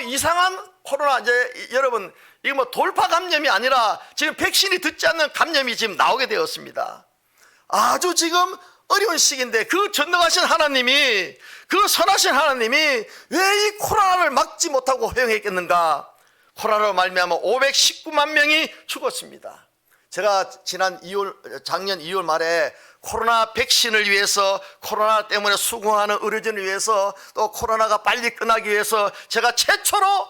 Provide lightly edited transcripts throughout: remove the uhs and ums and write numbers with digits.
이상한 코로나, 이제 여러분, 이거 뭐 돌파 감염이 아니라 지금 백신이 듣지 않는 감염이 지금 나오게 되었습니다. 아주 지금 어려운 시기인데 그 전능하신 하나님이, 그 선하신 하나님이 왜 이 코로나를 막지 못하고 허용했겠는가? 코로나로 말미암아 519만 명이 죽었습니다. 제가 작년 2월 말에 코로나 백신을 위해서, 코로나 때문에 수고하는 의료진을 위해서, 또 코로나가 빨리 끝나기 위해서 제가 최초로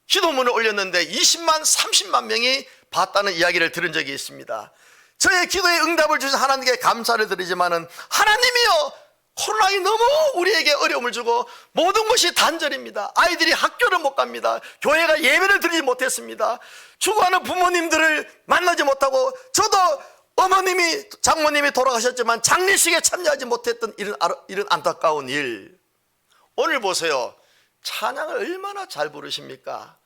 기도문을 올렸는데 20만 30만 명이 봤다는 이야기를 들은 적이 있습니다. 저의 기도에 응답을 주신 하나님께 감사를 드리지만은, 하나님이여, 코로나가 너무 우리에게 어려움을 주고 모든 것이 단절입니다. 아이들이 학교를 못 갑니다. 교회가 예배를 드리지 못했습니다. 죽어가는 부모님들을 만나지 못하고, 저도 어머님이, 장모님이 돌아가셨지만 장례식에 참여하지 못했던 이런 안타까운 일. 오늘 보세요. 찬양을 얼마나 잘 부르십니까?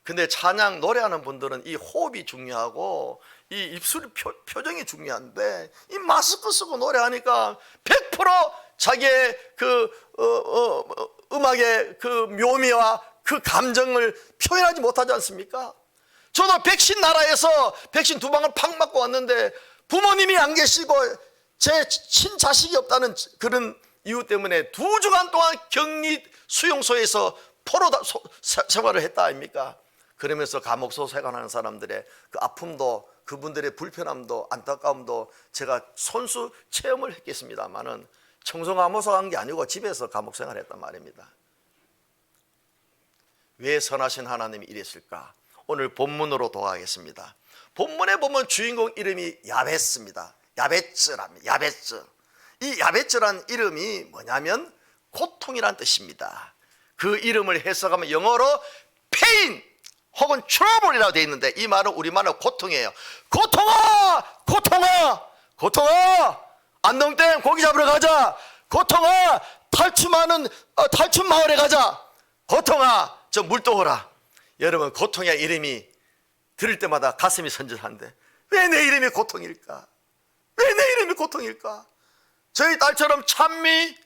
근데 찬양 노래하는 분들은 이 호흡이 중요하고 이 입술 표정이 중요한데, 이 마스크 쓰고 노래하니까 100% 자기의 음악의 그 묘미와 그 감정을 표현하지 못하지 않습니까? 저도 백신 나라에서 백신 2방을 팍 맞고 왔는데 부모님이 안 계시고 제 친자식이 없다는 그런 이유 때문에 2주간 동안 격리 수용소에서 포로 생활을 했다 아닙니까? 그러면서 감옥소 생활하는 사람들의 그 아픔도, 그분들의 불편함도, 안타까움도 제가 손수 체험을 했겠습니다만은, 청송감옥소 간 게 아니고 집에서 감옥 생활했단 말입니다. 왜 선하신 하나님이 이랬을까? 오늘 본문으로 돌아가겠습니다. 본문에 보면 주인공 이름이 야베스입니다. 야베츠랍니다. 야베츠. 이 야베츠란 이름이 뭐냐면 고통이란 뜻입니다. 그 이름을 해석하면 영어로 pain 혹은 trouble이라고 되어 있는데, 이 말은 우리말로 고통이에요. 고통아! 고통아! 고통아! 안동댐 고기 잡으러 가자. 고통아! 탈춤 마을에 가자. 고통아! 저 물 떠오라. 여러분, 고통의 이름이 들을 때마다 가슴이 선전한데, 왜 내 이름이 고통일까? 왜 내 이름이 고통일까? 저희 딸처럼 찬미,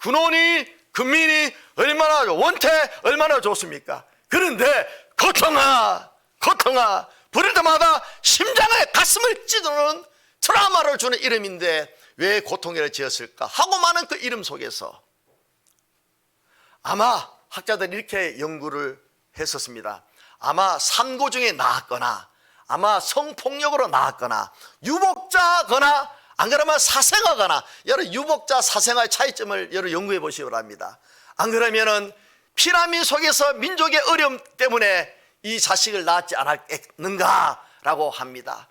근원이, 근민이 얼마나, 원태 얼마나 좋습니까? 그런데 고통아, 고통아 부를 때마다 심장에 가슴을 찌르는 트라우마를 주는 이름인데 왜 고통이라 지었을까 하고 많은 그 이름 속에서 아마 학자들이 이렇게 연구를 했었습니다. 아마 산고 중에 나았거나, 아마 성폭력으로 나았거나, 유복자거나, 안 그러면 사생아거나. 여러분, 유복자 사생아의 차이점을 여러분 연구해 보시기 바랍니다. 안 그러면은 피라민 속에서 민족의 어려움 때문에 이 자식을 낳지 않았는가라고 합니다.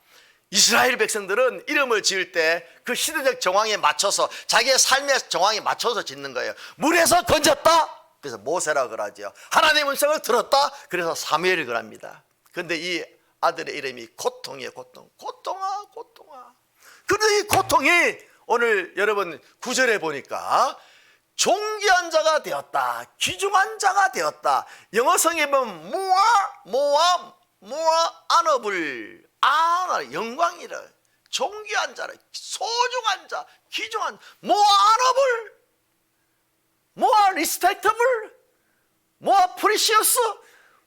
이스라엘 백성들은 이름을 지을 때 그 시대적 정황에 맞춰서, 자기의 삶의 정황에 맞춰서 짓는 거예요. 물에서 건졌다, 그래서 모세라고 그러죠. 하나님의 음성을 들었다, 그래서 사무엘을 그럽니다. 그런데 이 아들의 이름이 고통이에요. 고통. 고통아, 고통아. 그런데 이 고통이 오늘 여러분 9절에 보니까 존귀한 자가 되었다, 귀중한 자가 되었다. 영어 성에 보면 모아 아너블, 영광이라, 존귀한 자라, 소중한 자, 귀중한, 모아너블, 모아 리스펙터블, 모아 프리시어스,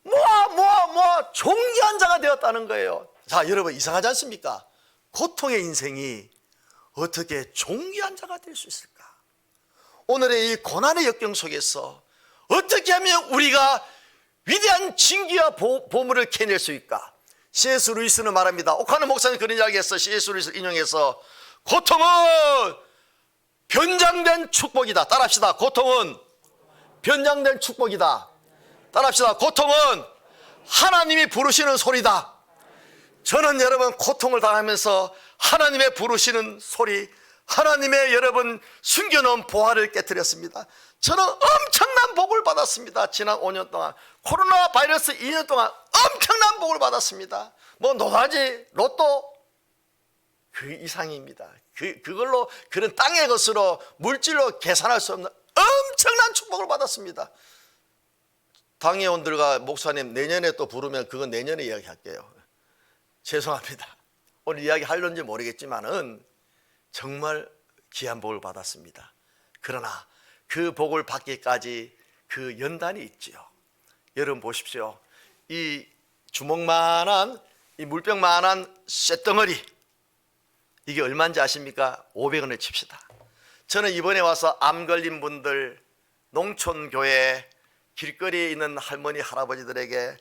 모아 존귀한 자가 되었다는 거예요. 자, 여러분, 이상하지 않습니까? 고통의 인생이 어떻게 존귀한 자가 될 수 있을까? 오늘의 이 고난의 역경 속에서 어떻게 하면 우리가 위대한 진귀와 보물을 캐낼 수 있을까? C.S. 루이스는 말합니다. 오카노 목사님 그런 이야기 했어. C.S. 루이스를 인용해서, 고통은 변장된 축복이다. 따라합시다. 고통은 변장된 축복이다. 따라합시다. 고통은 하나님이 부르시는 소리다. 저는 여러분 고통을 당하면서 하나님의 부르시는 소리, 하나님의 여러분 숨겨놓은 보화를 깨뜨렸습니다. 저는 엄청난 복을 받았습니다. 지난 5년 동안, 코로나 바이러스 2년 동안 엄청난 복을 받았습니다. 뭐 노다지, 로또 그 이상입니다. 그걸로, 그런 땅의 것으로 물질로 계산할 수 없는 엄청난 축복을 받았습니다. 당회원들과 목사님 내년에 또 부르면 그건 내년에 이야기할게요. 죄송합니다. 오늘 이야기 하려는지 모르겠지만은 정말 귀한 복을 받았습니다. 그러나 그 복을 받기까지 그 연단이 있지요. 여러분 보십시오. 이 주먹만한 이 물병만한 쇳덩어리, 이게 얼마인지 아십니까? 500원을 칩시다. 저는 이번에 와서 암 걸린 분들, 농촌교회 길거리에 있는 할머니 할아버지들에게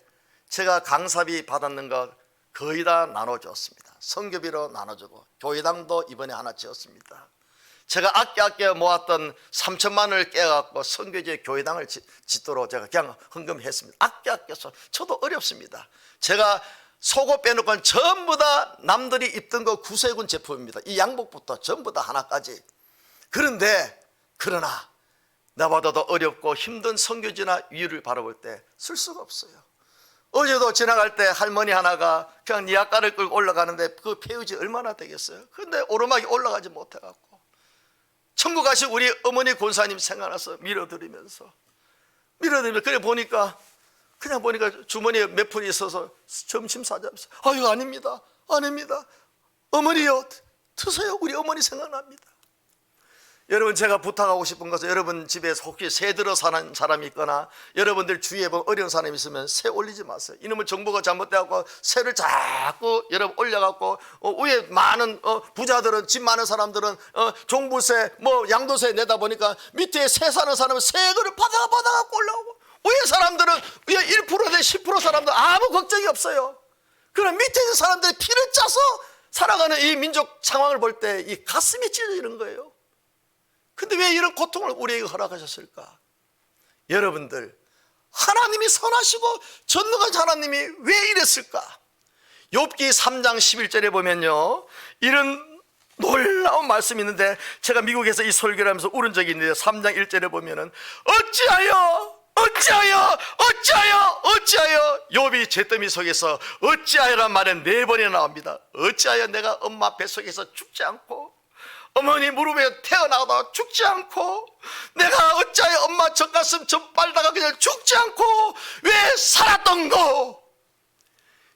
제가 강사비 받았는 거 거의 다 나눠줬습니다. 선교비로 나눠주고 교회당도 이번에 하나 지었습니다. 제가 아껴 모았던 3천만 원을 깨갖고 선교지에 교회당을 짓도록 제가 그냥 헌금했습니다. 아껴서. 저도 어렵습니다. 제가 속옷 빼놓고는 전부 다 남들이 입던 거 구세군 제품입니다. 이 양복부터 전부 다 하나까지. 그러나 나보다도 어렵고 힘든 선교지나 위유를 바라볼 때 쓸 수가 없어요. 어제도 지나갈 때 할머니 하나가 그냥 니아까를 끌고 올라가는데 그 폐유지 얼마나 되겠어요? 그런데 오르막이 올라가지 못해갖고 천국 가신 우리 어머니 권사님 생각나서 밀어드리면서 그래 보니까 주머니에 몇 푼이 있어서 점심 사자면서 아유 아닙니다 어머니요 드세요. 우리 어머니 생각납니다. 여러분, 제가 부탁하고 싶은 것은 여러분 집에 혹시 새 들어 사는 사람이 있거나 여러분들 주위에 어려운 사람이 있으면 새 올리지 마세요. 이놈은 정보가 잘못되고 새를 자꾸 여러분 올려갖고 위에 많은 부자들은, 집 많은 사람들은 종부세 양도세 내다 보니까 밑에 새 사는 사람은 새 거를 받아갖고 올라오고, 위에 사람들은 위에 1%대 10% 사람들 아무 걱정이 없어요. 그럼 밑에 있는 사람들이 피를 짜서 살아가는 이 민족 상황을 볼 때 이 가슴이 찢어지는 거예요. 근데 왜 이런 고통을 우리에게 허락하셨을까? 여러분들, 하나님이 선하시고 전능하신 하나님이 왜 이랬을까? 욥기 3장 11절에 보면요, 이런 놀라운 말씀이 있는데, 제가 미국에서 이 설교를 하면서 울은 적이 있는데 3장 1절에 보면은 어찌하여 욥이 잿더미 속에서 어찌하여란 말은 4번이나 나옵니다. 어찌하여 내가 엄마 뱃속에서 죽지 않고 어머니 무릎에 태어나다 죽지 않고, 내가 어찌하여 엄마 젖가슴 젖 빨다가 그냥 죽지 않고 왜 살았던고?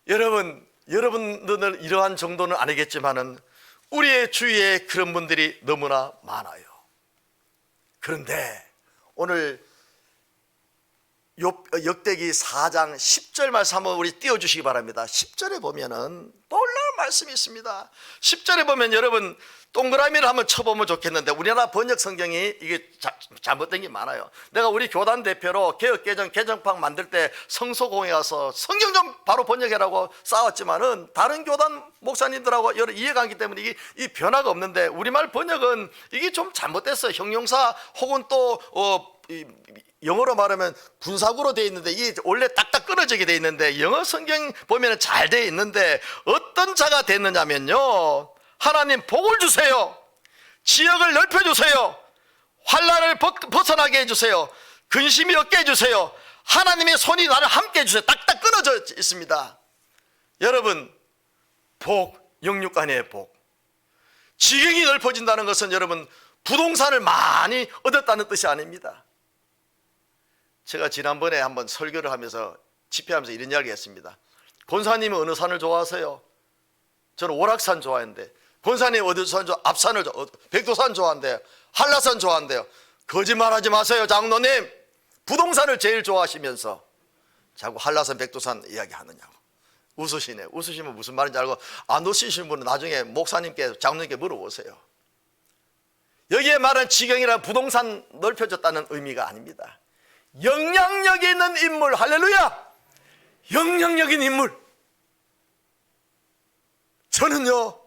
여러분들은 이러한 정도는 아니겠지만은 우리의 주위에 그런 분들이 너무나 많아요. 그런데 오늘 역대기 4장 10절 말씀 한번 우리 띄워주시기 바랍니다. 10절에 보면은 놀라운 말씀이 있습니다. 10절에 보면 여러분 동그라미를 한번 쳐보면 좋겠는데, 우리나라 번역 성경이 이게 잘못된 게 많아요. 내가 우리 교단 대표로 개혁개정 개정판 만들 때 성소공회 가서 성경 좀 바로 번역해라고 싸웠지만은 다른 교단 목사님들하고 여러 이해가 안 기 때문에 이게 이 변화가 없는데, 우리말 번역은 이게 좀 잘못됐어요. 형용사 혹은 또 영어로 말하면 분사구로 되어 있는데 이게 원래 딱딱 끊어지게 되어 있는데, 영어 성경 보면 잘 되어 있는데 어떤 자가 됐느냐면요, 하나님 복을 주세요, 지역을 넓혀주세요, 환난을 벗어나게 해주세요, 근심이 없게 해주세요, 하나님의 손이 나를 함께 해주세요. 딱딱 끊어져 있습니다. 여러분, 복, 영육간의 복, 지경이 넓어진다는 것은 여러분 부동산을 많이 얻었다는 뜻이 아닙니다. 제가 지난번에 한번 설교를 하면서 집회하면서 이런 이야기 했습니다. 권사님은 어느 산을 좋아하세요? 저는 오락산 좋아했는데, 권사님 어디 산 앞산을 백두산 좋아한대요, 한라산 좋아한대요. 거짓말하지 마세요 장로님. 부동산을 제일 좋아하시면서 자꾸 한라산 백두산 이야기하느냐고 웃으시네. 웃으시면 무슨 말인지 알고 안 웃으시는 분은 나중에 목사님께 장로님께 물어보세요. 여기에 말한 지경이란 부동산 넓혀졌다는 의미가 아닙니다. 영향력 있는 인물, 할렐루야, 영향력 있는 인물. 저는요,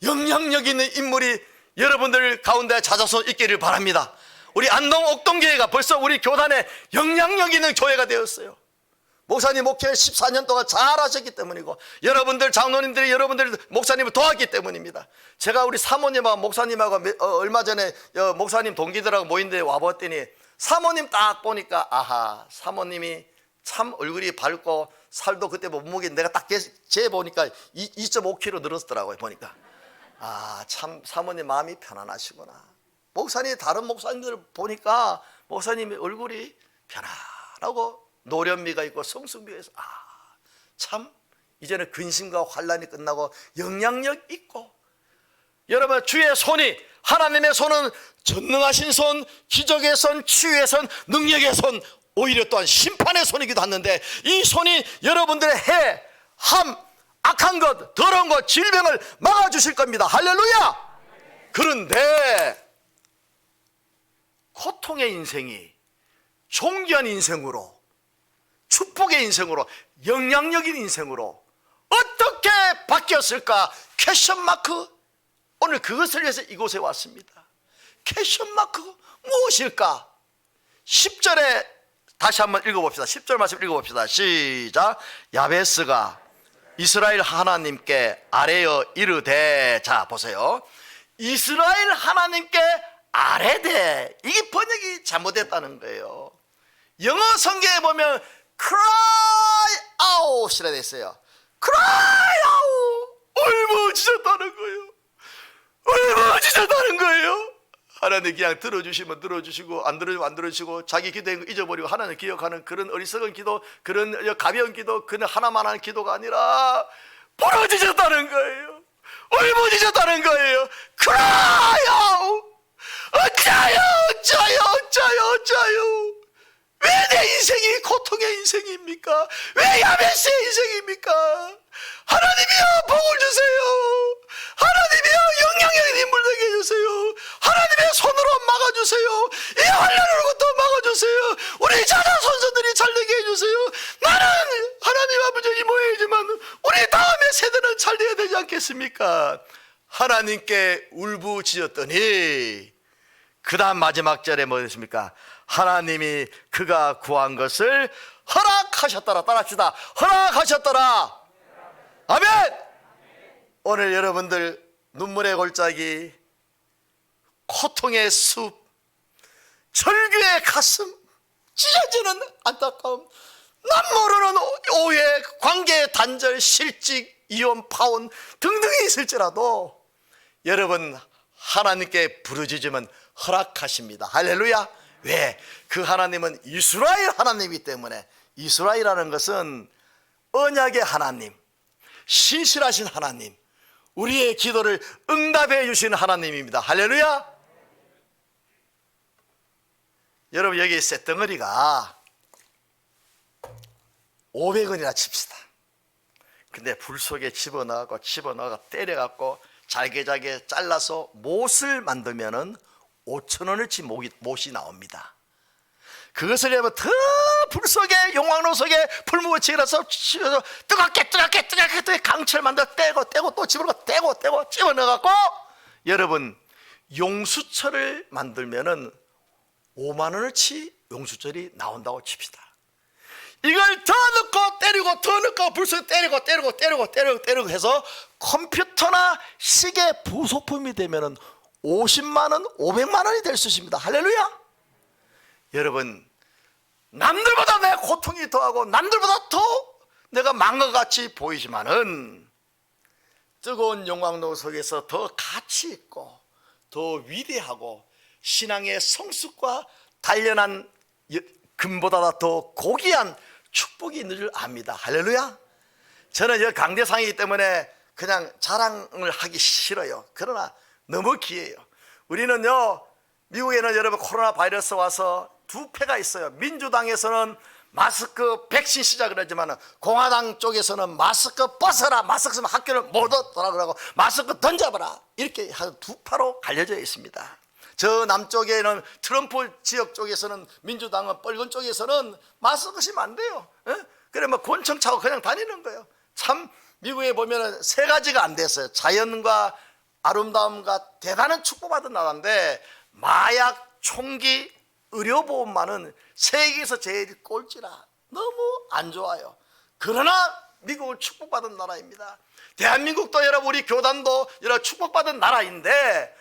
영향력 있는 인물이 여러분들 가운데 찾아서 있기를 바랍니다. 우리 안동 옥동교회가 벌써 우리 교단에 영향력 있는 교회가 되었어요. 목사님 목회 14년 동안 잘 하셨기 때문이고, 여러분들 장로님들이 여러분들 목사님을 도왔기 때문입니다. 제가 우리 사모님하고 목사님하고 얼마 전에 목사님 동기들하고 모인데 와봤더니 사모님 딱 보니까 아하, 사모님이 참 얼굴이 밝고 살도 그때 몸무게 내가 딱 재보니까 2.5kg 늘었더라고요. 보니까 참 사모님 마음이 편안하시구나. 목사님 다른 목사님들 보니까 목사님의 얼굴이 편안하고 노련미가 있고 성숙미가 있어. 참 이제는 근심과 환난이 끝나고 영향력 있고. 여러분, 주의 손이, 하나님의 손은 전능하신 손, 기적의 손, 치유의 손, 능력의 손, 오히려 또한 심판의 하나님만의 손이기도 하는데 이 손이 여러분들의 해, 함, 악한 것, 더러운 것, 질병을 막아주실 겁니다. 할렐루야. 그런데 고통의 인생이 존귀한 인생으로, 축복의 인생으로, 영향력인 인생으로 어떻게 바뀌었을까? 퀘션마크. 오늘 그것을 위해서 이곳에 왔습니다. 퀘션마크가 무엇일까? 10절에 다시 한번 읽어봅시다. 10절 말씀 읽어봅시다. 시작. 야베스가 이스라엘 하나님께 아뢰어 이르되. 자 보세요, 이스라엘 하나님께 아뢰되. 이게 번역이 잘못됐다는 거예요. 영어 성경에 보면 cry out이라 되어 있어요. cry out. 울부짖었다는 거예요. 울부짖었다는 거예요. 하나님 그냥 들어주시면 들어주시고 안 들어주면 안 들어주시고 자기 기도한 거 잊어버리고 하나님 기억하는 그런 어리석은 기도, 그런 가벼운 기도, 그는 하나만 하는 기도가 아니라 부러지셨다는 거예요. 울부짖었다는 거예요. cry out. 어쩌요. 왜 내 인생이 고통의 인생입니까? 왜 야베스의 인생입니까? 하나님이여 복을 주세요. 하나님이여 영향력의 인물 되게 해주세요. 하나님의 손으로 막아주세요. 이 환란으로부터 막아주세요. 우리 자녀 손자들이 잘되게 해주세요. 나는 하나님 아버지 이모이지만 우리 다음의 세대는 잘되어야 되지 않겠습니까? 하나님께 울부짖었더니 그 다음 마지막 절에 뭐였습니까? 하나님이 그가 구한 것을 허락하셨더라. 따라합시다. 허락하셨더라. 아멘. 오늘 여러분들 눈물의 골짜기, 고통의 숲, 절규의 가슴, 찢어지는 안타까움, 남 모르는 오해, 관계 단절, 실직, 이혼, 파혼 등등이 있을지라도 여러분 하나님께 부르짖으면 허락하십니다. 할렐루야. 왜? 그 하나님은 이스라엘 하나님이기 때문에. 이스라엘이라는 것은 언약의 하나님, 신실하신 하나님, 우리의 기도를 응답해 주시는 하나님입니다. 할렐루야. 여러분 여기 쇳덩어리가 500원이라 칩시다. 근데 불 속에 집어넣고 때려갖고 잘게 잘라서 못을 만들면은 5,000원어치 못이 나옵니다. 그것을 여러분 더 불 속에, 용광로 속에 불무치라서 뜨겁게 강철 만들어 떼고 또 집어넣고 떼고 집어넣어갖고 여러분 용수철을 만들면은 5만원어치 용수철이 나온다고 칩시다. 이걸 더 넣고 때리고 더 넣고 불 속에 때리고 해서 컴퓨터나 시계 부속품이 되면은 50만원, 500만원이 될 수 있습니다. 할렐루야. 여러분 남들보다 내 고통이 더하고 남들보다 더 내가 망한 것 같이 보이지만은 뜨거운 용광로 속에서 더 가치 있고 더 위대하고 신앙의 성숙과 단련한 금보다 더 고귀한 축복이 있는 줄 압니다. 할렐루야. 저는 여기 강대상이기 때문에 그냥 자랑을 하기 싫어요. 그러나 너무 귀해요. 우리는요, 미국에는 여러분 코로나 바이러스 와서 두 패가 있어요. 민주당에서는 마스크 백신 시작을 하지만 공화당 쪽에서는 마스크 벗어라, 마스크 쓰면 학교를 못 얻더라 그러고 마스크 던져봐라, 이렇게 두 파로 갈려져 있습니다. 저 남쪽에는 트럼프 지역 쪽에서는, 민주당은 빨간 쪽에서는 마스크 쓰면 안 돼요. 그래 뭐 권총 차고 그냥 다니는 거예요. 참 미국에 보면 세 가지가 안 됐어요. 자연과 아름다움과 대단한 축복받은 나라인데 마약, 총기, 의료보험만은 세계에서 제일 꼴찌라 너무 안 좋아요. 그러나 미국은 축복받은 나라입니다. 대한민국도 여러분 우리 교단도 여러분 축복받은 나라인데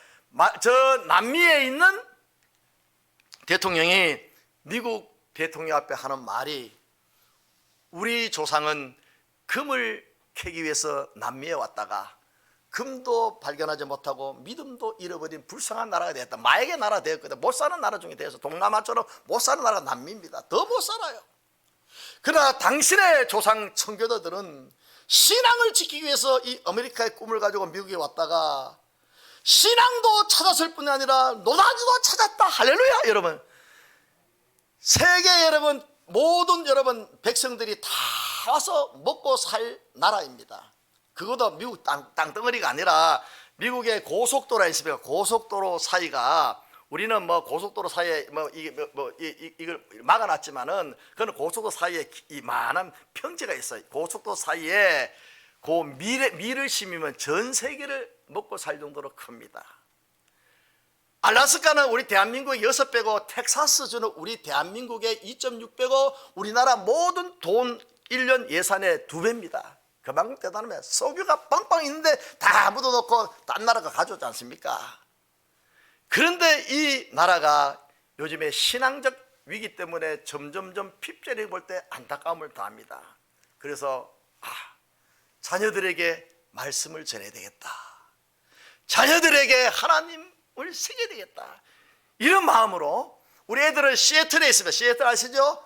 저 남미에 있는 대통령이 미국 대통령 앞에 하는 말이, 우리 조상은 금을 캐기 위해서 남미에 왔다가 금도 발견하지 못하고 믿음도 잃어버린 불쌍한 나라가 되었다. 마약의 나라 되었거든. 못 사는 나라 중에 되어서 동남아처럼 못 사는 나라가 남미입니다. 더 못 살아요. 그러나 당신의 조상 청교도들은 신앙을 지키기 위해서 이 아메리카의 꿈을 가지고 미국에 왔다가 신앙도 찾았을 뿐이 아니라 노다지도 찾았다. 할렐루야. 여러분 세계 여러분 모든 여러분 백성들이 다 와서 먹고 살 나라입니다. 그것도 미국 땅덩어리가 아니라 미국의 고속도로가 있습니다. 고속도로 사이가 우리는 뭐 고속도로 사이에 이걸 막아놨지만은 그건 고속도로 사이에 이만한 평지가 있어요. 고속도로 사이에 그 밀을 심으면 전 세계를 먹고 살 정도로 큽니다. 알라스카는 우리 대한민국의 6배고 텍사스주는 우리 대한민국의 2.6배고 우리나라 모든 돈 1년 예산의 2배입니다. 그만큼 대단하면 석유가 빵빵 있는데 다 묻어놓고 딴 나라가 가져오지 않습니까? 그런데 이 나라가 요즘에 신앙적 위기 때문에 점점점 핍절해 볼 때 안타까움을 더합니다. 그래서 자녀들에게 말씀을 전해야 되겠다. 자녀들에게 하나님을 새겨야 되겠다. 이런 마음으로 우리 애들은 시애틀에 있습니다. 시애틀 아시죠?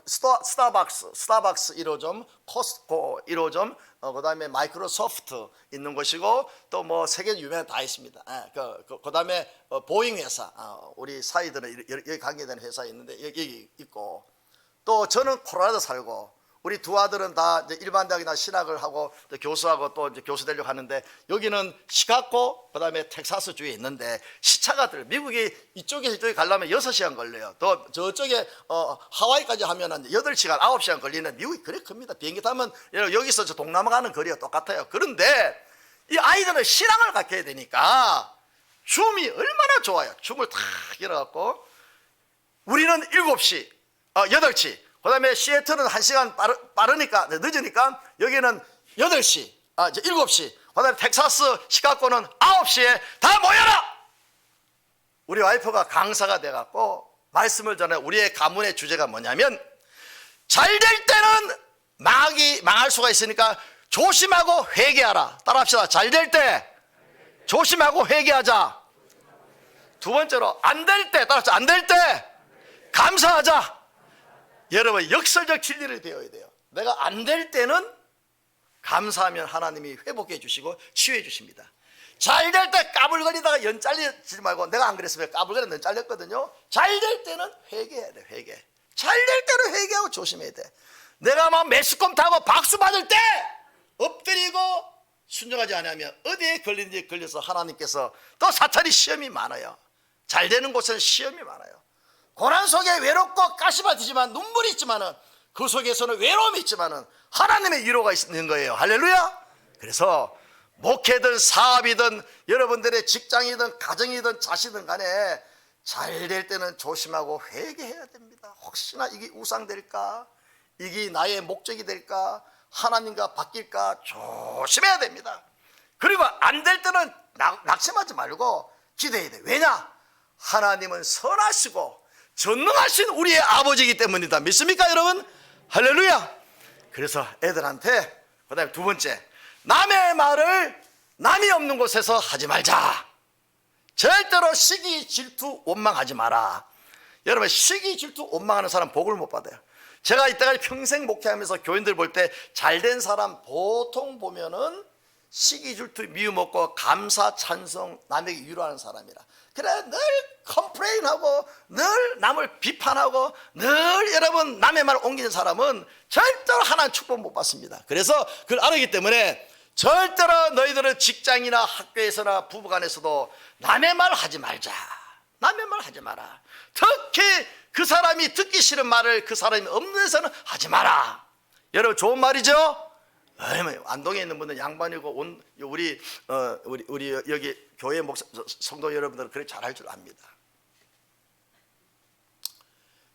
스타벅스 1호점, 코스트코 1호점, 그 다음에 마이크로소프트 있는 곳이고 또 뭐 세계 유명한 다 있습니다. 그 다음에 보잉 회사, 우리 사이들은 여기 관계되는 회사 있는데 여기 있고, 또 저는 콜로라도 살고 우리 두 아들은 다 이제 일반 대학이나 신학을 하고 또 교수하고 또 이제 교수 되려고 하는데 여기는 시카고 그다음에 텍사스 주에 있는데 시차가 들어요. 미국이 이쪽에서 이쪽에 가려면 6시간 걸려요. 또 저쪽에 하와이까지 하면은 8시간 9시간 걸리는 미국이 그래 큽니다. 비행기 타면 여기서 저 동남아 가는 거리가 똑같아요. 그런데 이 아이들은 신앙을 갖게 되니까 줌이 얼마나 좋아요. 줌을 탁 열어갖고 우리는 7시 8시, 그 다음에 시애틀은 1시간 빠르니까, 늦으니까 여기는 8시, 이제 7시, 그 다음에 텍사스, 시카고는 9시에 다 모여라! 우리 와이프가 강사가 돼갖고 말씀을 전해. 우리의 가문의 주제가 뭐냐면 잘 될 때는 망할 수가 있으니까 조심하고 회개하라. 따라합시다. 잘 될 때 조심하고 회개하자. 두 번째로 안 될 때, 따라합시다. 안 될 때 감사하자. 여러분 역설적 진리를 배워야 돼요. 내가 안 될 때는 감사하면 하나님이 회복해 주시고 치유해 주십니다. 잘 될 때 까불거리다가 연 잘리지 말고, 내가 안 그랬으면 까불거리다 연 잘렸거든요. 잘 될 때는 회개해야 돼. 회개. 잘 될 때는 회개하고 조심해야 돼. 내가 막 매스컴 타고 박수 받을 때 엎드리고 순종하지 않으면 어디에 걸리는지 걸려서 하나님께서 또 사탄이 시험이 많아요. 잘 되는 곳에는 시험이 많아요. 고난 속에 외롭고 가시밭이지만 눈물이 있지만은 그 속에서는 외로움이 있지만은 하나님의 위로가 있는 거예요. 할렐루야. 그래서 목회든 사업이든 여러분들의 직장이든 가정이든 자식이든 간에 잘 될 때는 조심하고 회개해야 됩니다. 혹시나 이게 우상될까, 이게 나의 목적이 될까, 하나님과 바뀔까 조심해야 됩니다. 그리고 안 될 때는 낙심하지 말고 기도해야 돼. 왜냐? 하나님은 선하시고 전능하신 우리의 아버지이기 때문이다. 믿습니까 여러분? 할렐루야. 그래서 애들한테, 그 다음에 두 번째, 남의 말을 남이 없는 곳에서 하지 말자. 절대로 시기 질투 원망하지 마라. 여러분 시기 질투 원망하는 사람 복을 못 받아요. 제가 이때까지 평생 목회하면서 교인들 볼 때 잘된 사람 보통 보면은 시기 질투 미움 없고 감사 찬송 남에게 위로하는 사람이라. 그래 늘 컴플레인하고 늘 남을 비판하고 늘 여러분 남의 말을 옮기는 사람은 절대로 하나님 축복 못 받습니다. 그래서 그걸 알기 때문에 절대로 너희들은 직장이나 학교에서나 부부간에서도 남의 말 하지 말자. 남의 말 하지 마라. 특히 그 사람이 듣기 싫은 말을 그 사람이 없는 데서는 하지 마라. 여러분 좋은 말이죠? 안동에 있는 분들 양반이고 우리 여기 교회 성도 여러분들은 그렇게 잘할 줄 압니다.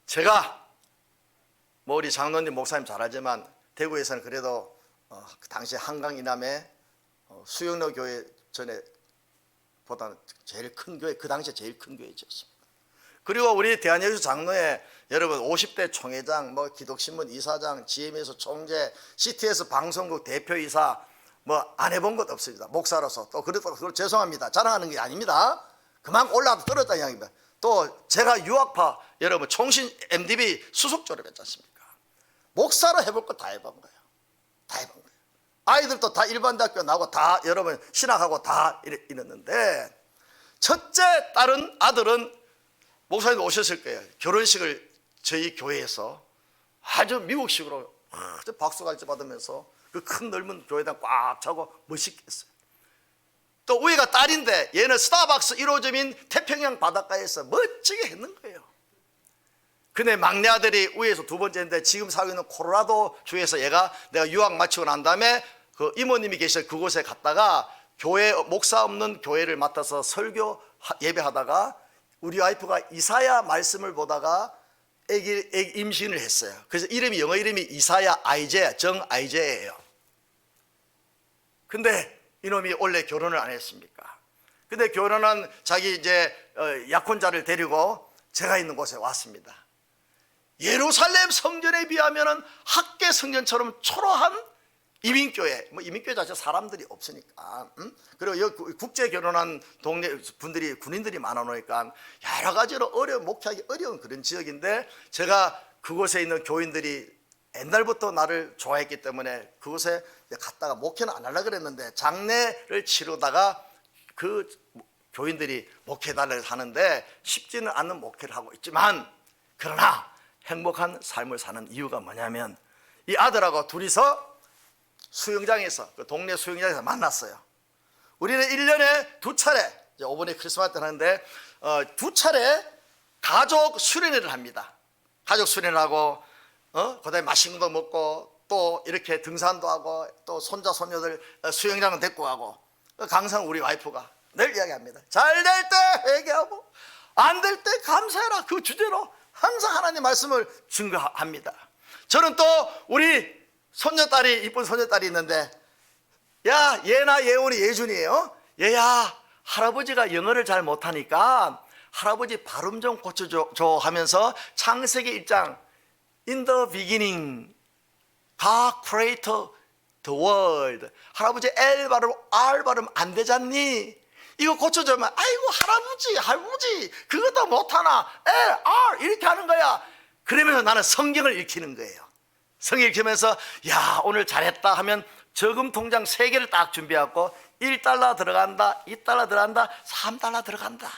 제가 뭐 우리 장로님 목사님 잘하지만 대구에서는 그래도 그 당시 한강 이남에 수영로 교회 전에 보다는 제일 큰 교회, 그 당시에 제일 큰 교회였습니다. 그리고 우리 대한예수 장로회 여러분 50대 총회장, 뭐 기독신문 이사장, GM에서 총재, CTS 방송국 대표이사 뭐 안 해본 것 없습니다. 목사로서 또 그래도 죄송합니다. 자랑하는 게 아닙니다. 그만큼 올라가도 떨어졌다는 이야기입니다. 또 제가 유학파 여러분 총신 MDB 수석 졸업했지 않습니까? 목사로 해볼 거 다 해본 거예요. 다 해본 거예요. 아이들도 다 일반 대학교 나오고 다 여러분 신학하고 다 이랬는데 첫째 딸은 아들은 목사님 오셨을 거예요. 결혼식을 저희 교회에서 아주 미국식으로 아주 박수갈채 받으면서 그 큰 넓은 교회당 꽉 차고 멋있게 했어요. 또 우리가 딸인데 얘는 스타벅스 1호점인 태평양 바닷가에서 멋지게 했는 거예요. 근데 막내 아들이 위에서 두 번째인데 지금 살고 있는 콜로라도 주에서 얘가 내가 유학 마치고 난 다음에 그 이모님이 계실 그곳에 갔다가 교회 목사 없는 교회를 맡아서 설교 예배하다가 우리 와이프가 이사야 말씀을 보다가 애기 임신을 했어요. 그래서 이름이 영어 이름이 이사야 아이제 정 아이제예요. 근데 이놈이 원래 결혼을 안 했습니까? 근데 결혼한 자기 이제 약혼자를 데리고 제가 있는 곳에 왔습니다. 예루살렘 성전에 비하면은 학계 성전처럼 초라한 이민교회, 뭐 이민교회 자체 사람들이 없으니까, 그리고 여기 국제 결혼한 동네 분들이 군인들이 많아 놓으니까 여러 가지로 목회하기 어려운 그런 지역인데 제가 그곳에 있는 교인들이 옛날부터 나를 좋아했기 때문에 그곳에 갔다가 목회는 안 하려고 그랬는데 장례를 치르다가 그 교인들이 목회달라고 하는데 쉽지는 않은 목회를 하고 있지만 그러나 행복한 삶을 사는 이유가 뭐냐면 이 아들하고 둘이서 수영장에서 그 동네 수영장에서 만났어요. 우리는 1년에 2차례 이번에 크리스마스 때 하는데 2차례 가족 수련회를 합니다. 가족 수련을 하고 그다음에 맛있는 거 먹고 또 이렇게 등산도 하고 또 손자 손녀들 수영장은 데리고 가고 항상 우리 와이프가 늘 이야기합니다. 잘 될 때 회개하고 안 될 때 감사해라. 그 주제로 항상 하나님 말씀을 증거합니다. 저는 또 우리 손녀딸이 이쁜 손녀딸이 있는데 야 얘나 예원이 예준이에요. 얘야 할아버지가 영어를 잘 못하니까 할아버지 발음 좀 고쳐줘 하면서 창세기 1장 In the beginning God created the world. 할아버지 L 발음 R 발음 안 되잖니? 이거 고쳐주면 아이고 할아버지 그것도 못하나 L R 이렇게 하는 거야. 그러면서 나는 성경을 읽히는 거예요. 성경 읽히면서 야 오늘 잘했다 하면 저금 통장 3개를 딱 준비하고 $1 들어간다, $2 들어간다, $3 들어간다.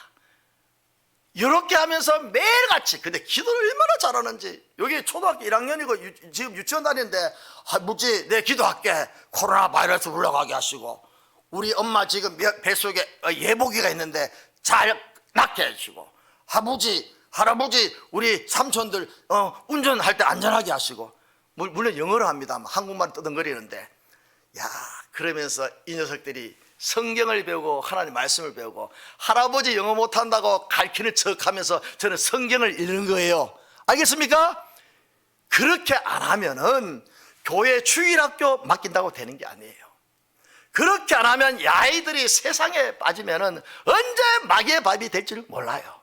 이렇게 하면서 매일같이 근데 기도를 얼마나 잘하는지. 여기 초등학교 1학년이고 지금 유치원 다니는데 할아버지 내 기도할게. 코로나 바이러스 물러가게 하시고 우리 엄마 지금 뱃속에 예복이가 있는데 잘 낫게 해주시고 할아버지 우리 삼촌들 운전할 때 안전하게 하시고 물론 영어로 합니다. 한국말 떠듬거리는데 야 그러면서 이 녀석들이 성경을 배우고 하나님 말씀을 배우고 할아버지 영어 못한다고 가르치는 척하면서 저는 성경을 읽는 거예요. 알겠습니까? 그렇게 안 하면은 교회 주일학교 맡긴다고 되는 게 아니에요. 그렇게 안 하면 이 아이들이 세상에 빠지면은 언제 마귀의 밥이 될지를 몰라요.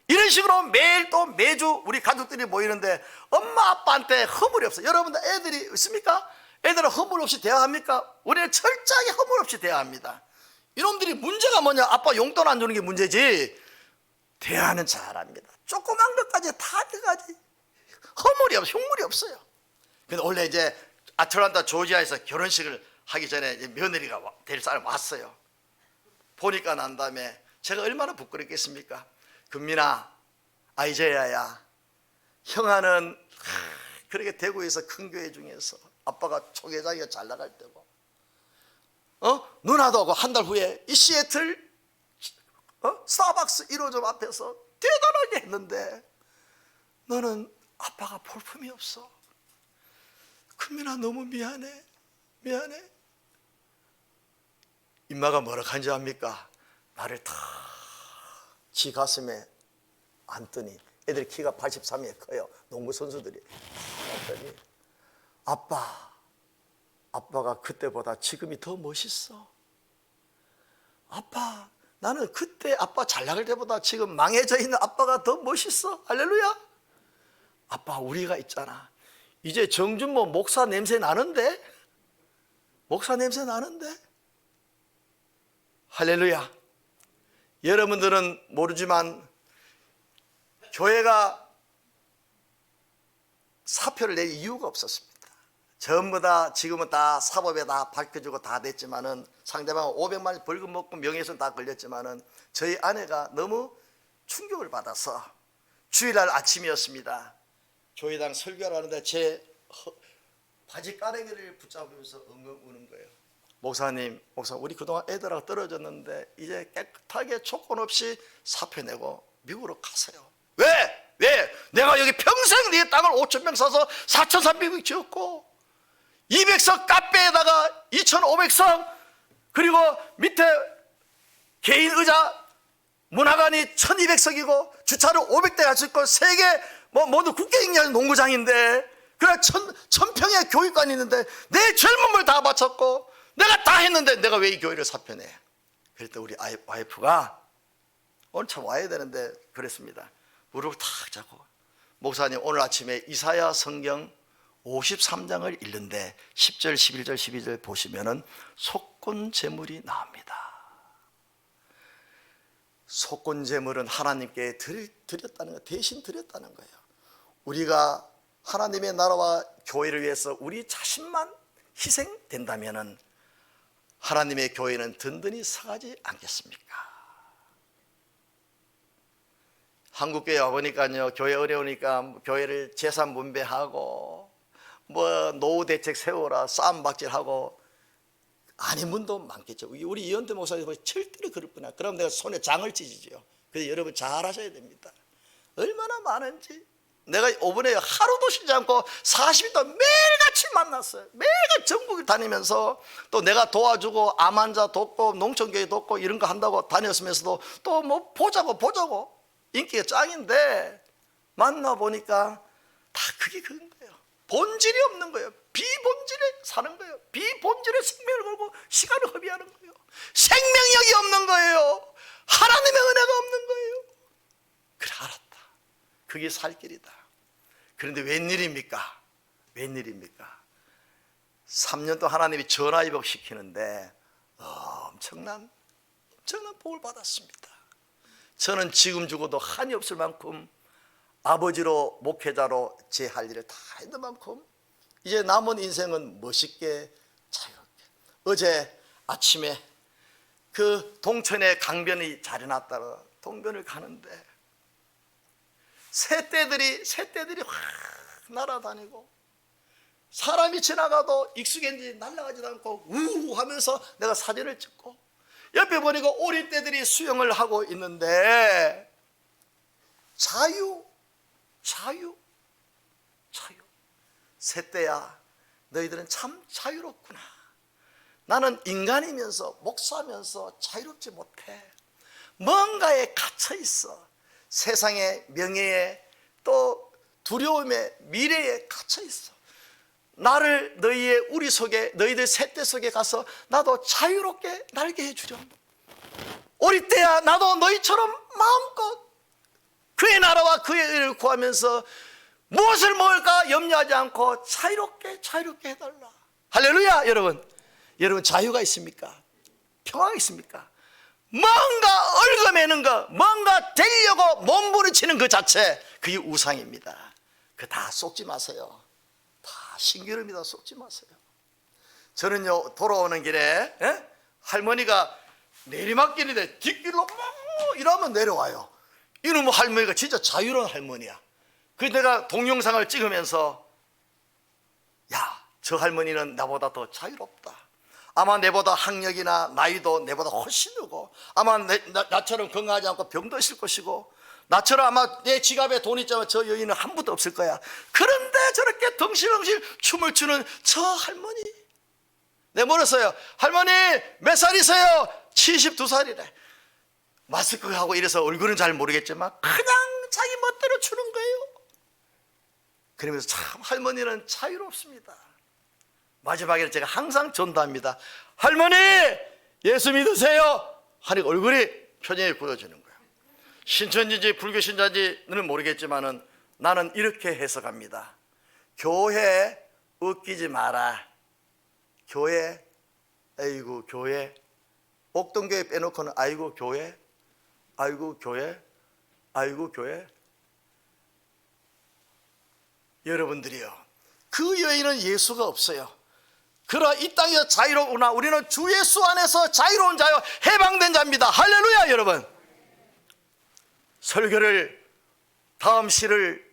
이런 식으로 매일 또 매주 우리 가족들이 모이는데 엄마 아빠한테 허물이 없어요. 여러분들 애들이 있습니까? 애들은 허물 없이 대화합니까? 우리는 철저하게 허물 없이 대화합니다. 이놈들이 문제가 뭐냐? 아빠 용돈 안 주는 게 문제지 대화는 잘합니다. 조그만 것까지 다 들어가지. 허물이 없어요. 흉물이 없어요. 근데 원래 이제 아틀란타 조지아에서 결혼식을 하기 전에 이제 며느리가 될 사람 왔어요. 보니까 난 다음에 제가 얼마나 부끄럽겠습니까? 금민아 아이제야야 형아는 그렇게 대구에서 큰 교회 중에서 아빠가 초계장이가 잘 나갈 때고 누나도 한 달 후에 이 시애틀 스타벅스 1호점 앞에서 대단하게 했는데 너는 아빠가 볼품이 없어. 금민아 너무 미안해. 임마가 뭐라 한지 압니까? 나를 다 지 가슴에 앉더니 애들 키가 83이 커요. 농구 선수들이 앉더니 아빠가 그때보다 지금이 더 멋있어. 아빠 나는 그때 아빠 잘 나갈 때보다 지금 망해져 있는 아빠가 더 멋있어. 할렐루야. 아빠 우리가 있잖아 이제 정준모 목사 냄새 나는데 할렐루야. 여러분들은 모르지만 교회가 사표를 낼 이유가 없었습니다. 전부 다 지금은 다 사법에 다 밝혀주고 다 됐지만은 상대방은 500만 벌금 먹고 명예훼손 다 걸렸지만은 저희 아내가 너무 충격을 받아서 주일날 아침이었습니다. 교회당 설교를 하는데 제 바지 까레기를 붙잡으면서 엉엉 우는 거예요. 목사님 우리 그동안 애들하고 떨어졌는데 이제 깨끗하게 조건 없이 사표 내고 미국으로 가세요. 왜? 내가 여기 평생 네 땅을 5,000평 사서 4,300명 지었고 200석 카페에다가 2,500석 그리고 밑에 개인 의자 문화관이 1,200석이고 주차를 500대 가지고 있고 세계 모두 국제행렬 농구장인데 그래 1,000평의 교육관이 있는데 내 젊음을 다 바쳤고 내가 다 했는데 내가 왜 이 교회를 사표내? 그랬더니 우리 와이프가 오늘 참 와야 되는데 그랬습니다. 무릎을 탁 잡고 목사님 오늘 아침에 이사야 성경 53장을 읽는데 10절 11절 12절 보시면은 속건 제물이 나옵니다. 속건 제물은 하나님께 드렸다는 거, 대신 드렸다는 거예요. 우리가 하나님의 나라와 교회를 위해서 우리 자신만 희생된다면은 하나님의 교회는 든든히 서가지 않겠습니까? 한국교회 와보니까요, 교회 어려우니까 교회를 재산 분배하고 노후 대책 세워라 싸움박질하고 아닌 분도 많겠죠. 우리 이현태 목사님 절대로 그럴 뿐이야. 그럼 내가 손에 장을 찢지요. 그래서 여러분 잘 하셔야 됩니다. 얼마나 많은지 내가 이번에 하루도 쉬지 않고 40일 동안 매일같이 만났어요. 매일같이 전국을 다니면서 또 내가 도와주고 암 환자 돕고 농촌교회 돕고 이런 거 한다고 다녔으면서도 또 보자고 인기가 짱인데 만나보니까 다 그게 그런 거예요. 본질이 없는 거예요. 비본질에 사는 거예요. 비본질에 생명을 걸고 시간을 허비하는 거예요. 생명력이 없는 거예요. 하나님의 은혜가 없는 거예요. 그래 알았다. 그게 살 길이다. 그런데 웬일입니까? 3년 동안 하나님이 전화위복 시키는데 엄청난 복을 받았습니다. 저는 지금 죽어도 한이 없을 만큼 아버지로 목회자로 제 할 일을 다 했는 만큼 이제 남은 인생은 멋있게 자유롭게. 어제 아침에 그 동천에 강변이 자리났다가 동변을 가는데 새떼들이 확 날아다니고 사람이 지나가도 익숙한지 날아가지도 않고 우우 하면서 내가 사진을 찍고 옆에 보니까 오리떼들이 수영을 하고 있는데 자유. 새떼야 너희들은 참 자유롭구나. 나는 인간이면서 목사면서 자유롭지 못해. 뭔가에 갇혀 있어. 세상의 명예에 또 두려움에 미래에 갇혀 있어. 나를 너희의 우리 속에 너희들 새떼 속에 가서 나도 자유롭게 날게 해주렴. 오리떼야 나도 너희처럼 마음껏 그의 나라와 그의 의를 구하면서 무엇을 먹을까 염려하지 않고 자유롭게 해달라. 할렐루야. 여러분 자유가 있습니까? 평화가 있습니까? 뭔가 얽어매는 거, 뭔가 되려고 몸부림치는 그 자체, 그게 우상입니다. 그 다 쏟지 마세요. 다 신기름이다. 쏟지 마세요. 저는요 돌아오는 길에 할머니가 내리막길인데 뒷길로 이러면 내려와요. 이놈의 할머니가 진짜 자유로운 할머니야. 그래서 내가 동영상을 찍으면서 야, 저 할머니는 나보다 더 자유롭다. 아마 내보다 학력이나 나이도 내보다 훨씬 늘고 아마 나처럼 건강하지 않고 병도 있을 것이고 나처럼 아마 내 지갑에 돈 있지만 저 여인은 한 푼도 없을 거야. 그런데 저렇게 덩실덩실 춤을 추는 저 할머니, 내가 물었어요. 할머니 몇 살이세요? 72살이래. 마스크하고 이래서 얼굴은 잘 모르겠지만 그냥 자기 멋대로 추는 거예요. 그러면서 참 할머니는 자유롭습니다. 마지막에는 제가 항상 전도합니다. 할머니 예수 믿으세요 하니까 얼굴이 표정이 굳어지는 거예요. 신천지인지 불교 신자인지는 모르겠지만은 나는 이렇게 해석합니다. 교회 웃기지 마라. 교회 아이고 교회 옥동교회 빼놓고는 아이고 교회 아이고 교회 아이고 교회. 여러분들이요 그 여인은 예수가 없어요. 그러나 이 땅에서 자유로우나 우리는 주 예수 안에서 자유로운 자요 해방된 자입니다. 할렐루야. 여러분 설교를 다음 시를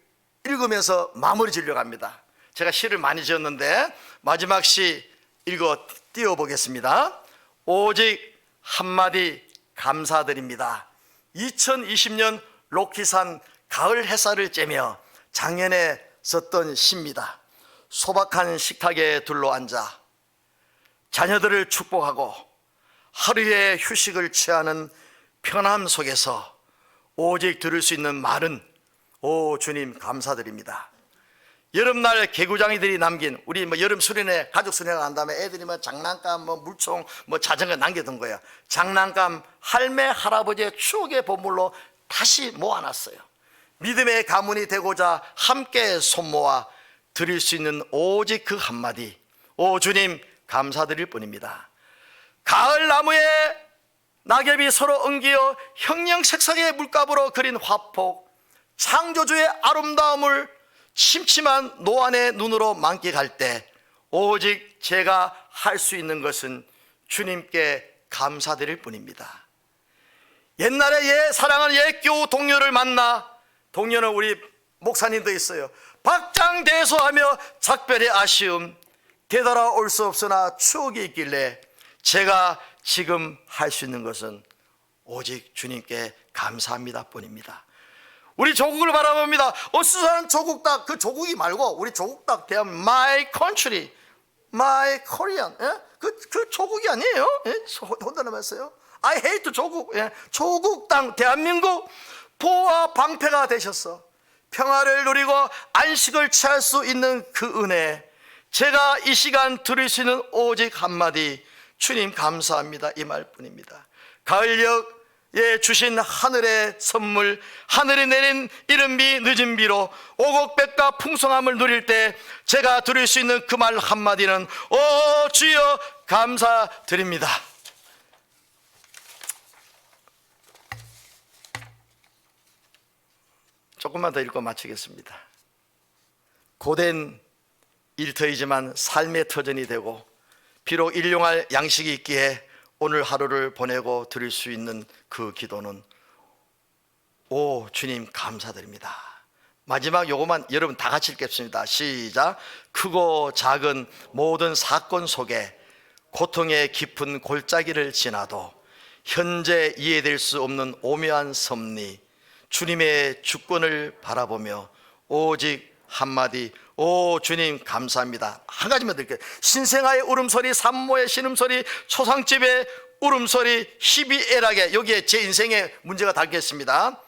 읽으면서 마무리 지으려고 합니다. 제가 시를 많이 지었는데 마지막 시 읽어 띄워보겠습니다. 오직 한마디 감사드립니다. 2020년 로키산 가을 햇살을 쬐며 작년에 썼던 시입니다. 소박한 식탁에 둘러앉아 자녀들을 축복하고 하루의 휴식을 취하는 편함 속에서 오직 들을 수 있는 말은 오 주님 감사드립니다. 여름날 개구장이들이 남긴 우리 여름 수련회 가족 수련회 한 다음에 애들이 장난감 물총 자전거 남겨둔 거예요. 장난감 할매 할아버지의 추억의 보물로 다시 모아놨어요. 믿음의 가문이 되고자 함께 손모아 드릴 수 있는 오직 그 한마디 오 주님 감사드릴 뿐입니다. 가을 나무에 낙엽이 서로 엉기어 형형색색의 물감으로 그린 화폭, 창조주의 아름다움을 침침한 노안의 눈으로 만끽할 때 오직 제가 할 수 있는 것은 주님께 감사드릴 뿐입니다. 옛날에 옛 사랑하는 옛 교우 동료를 만나, 동료는 우리 목사님도 있어요. 박장대소하며 작별의 아쉬움, 되돌아올 수 없으나 추억이 있길래 제가 지금 할 수 있는 것은 오직 주님께 감사합니다 뿐입니다. 우리 조국을 바라봅니다. 어수선한 조국 땅, 그 조국이 말고 우리 조국 땅 대한 my country, my Korean, 그 조국이 아니에요. 혼돈하면서요. I hate 조국, 조국 땅 대한민국 보호와 방패가 되셔서 평화를 누리고 안식을 취할 수 있는 그 은혜, 제가 이 시간 들을 수 있는 오직 한마디 주님 감사합니다 이 말뿐입니다. 가을녘에 주신 하늘의 선물, 하늘이 내린 이른 비 늦은 비로 오곡백과 풍성함을 누릴 때 제가 들을 수 있는 그 말 한마디는 오 주여 감사드립니다. 조금만 더 읽고 마치겠습니다. 고된 일터이지만 삶의 터전이 되고 비록 일용할 양식이 있기에 오늘 하루를 보내고 드릴 수 있는 그 기도는 오 주님 감사드립니다. 마지막 요거만 여러분 다 같이 읽겠습니다. 시작. 크고 작은 모든 사건 속에 고통의 깊은 골짜기를 지나도 현재 이해될 수 없는 오묘한 섭리, 주님의 주권을 바라보며 오직 한마디 오 주님 감사합니다. 한 가지만 드릴게요. 신생아의 울음소리, 산모의 신음소리, 초상집의 울음소리, 희비애락에 여기에 제 인생의 문제가 담겼습니다.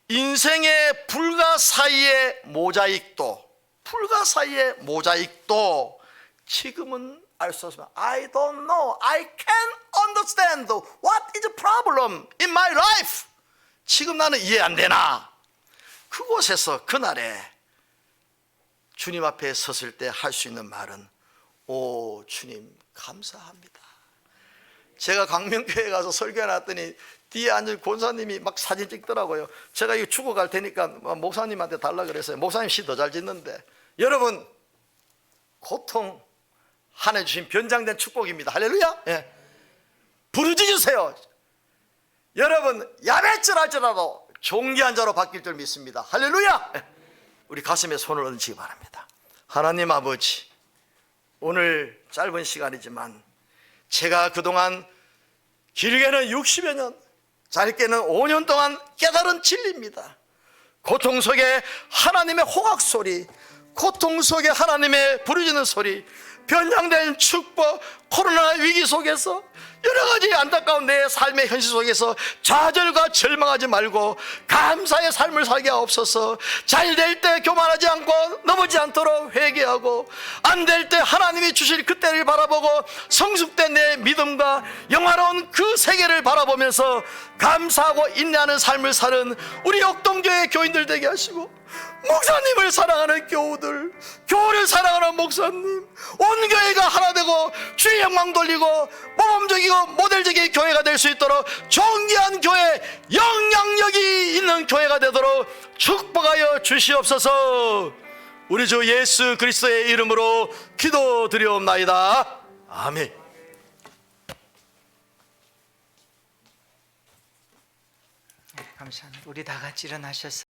인생의 불가사의의 모자익도 지금은 알 수 없습니다. I don't know, I can't understand what is the problem in my life. 지금 나는 이해 안 되나. 그곳에서 그날에 주님 앞에 섰을 때 할 수 있는 말은 오 주님 감사합니다. 제가 광명교회 가서 설교해 놨더니 뒤에 앉은 권사님이 막 사진 찍더라고요. 제가 이거 죽어갈 테니까 목사님한테 달라 그랬어요. 목사님 시 더 잘 짓는데. 여러분 고통 하나 주신 변장된 축복입니다. 할렐루야. 부르짖으세요. 여러분 야매질 할지라도 존귀한 자로 바뀔 줄 믿습니다. 할렐루야. 우리 가슴에 손을 얹기 바랍니다. 하나님 아버지, 오늘 짧은 시간이지만 제가 그동안 길게는 60여 년, 짧게는 5년 동안 깨달은 진리입니다. 고통 속에 하나님의 호각 소리, 고통 속에 하나님의 부르짖는 소리, 변장된 축복, 코로나 위기 속에서 여러 가지 안타까운 내 삶의 현실 속에서 좌절과 절망하지 말고 감사의 삶을 살게 하옵소서. 잘 될 때 교만하지 않고 넘어지지 않도록 회개하고 안 될 때 하나님이 주실 그때를 바라보고 성숙된 내 믿음과 영화로운 그 세계를 바라보면서 감사하고 인내하는 삶을 사는 우리 역동교회 교인들 되게 하시고 목사님을 사랑하는 교우들, 교우를 사랑하는 목사님, 온 교회가 하나 되고 주의 영광 돌리고 모범적이고 모델적인 교회가 될 수 있도록 존귀한 교회, 영향력이 있는 교회가 되도록 축복하여 주시옵소서. 우리 주 예수 그리스도의 이름으로 기도드리옵나이다. 아멘. 감사합니다. 우리 다 같이 일어나셔서